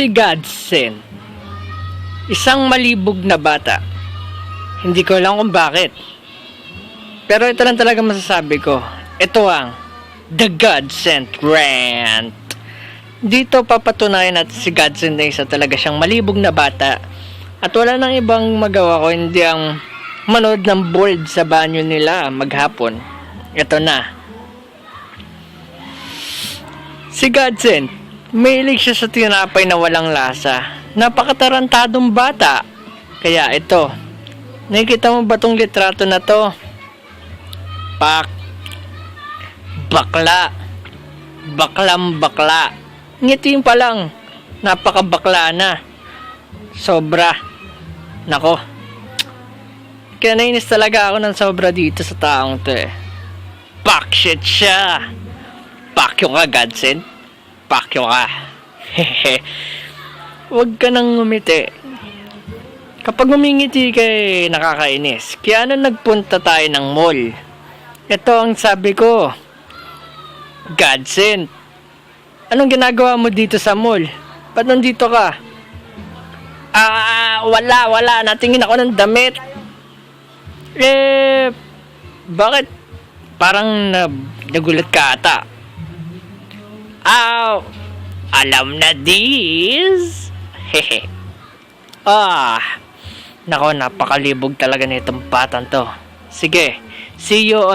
Si Godsend, isang malibog na bata. Hindi ko alam kung bakit. Pero ito lang talaga masasabi ko. Ito ang The Godsend Rant. Dito papatunayan natin si Godsend na isa talaga siyang malibog na bata. At wala nang ibang magawa ko hindi ang manood ng board sa banyo nila maghapon. Ito na. Si Godsend, mahilig siya sa tinapay na walang lasa. Napakatarantadong bata. Kaya ito, nakikita mo ba tong litrato na to? Bakla. Baklang bakla. Ngitiin pa lang, napakabakla na. Sobra. Nako. Kaya nainis talaga ako ng sobra dito sa taong to eh. Pakshit siya. Pakyo ka, Godsend. Pakyo ka. Huwag ka nang ngumiti. Kapag ngumingiti kay nakakainis. Kaya nagpunta tayo ng mall. Ito ang sabi ko. Godsend, anong ginagawa mo dito sa mall? Ba't nandito ka? Wala. Natingin ako ng damit. Bakit? Parang nagulat ka ata. Alam na this. Hehe. Nako, napakalibog talaga nitong batang to. Sige, see you on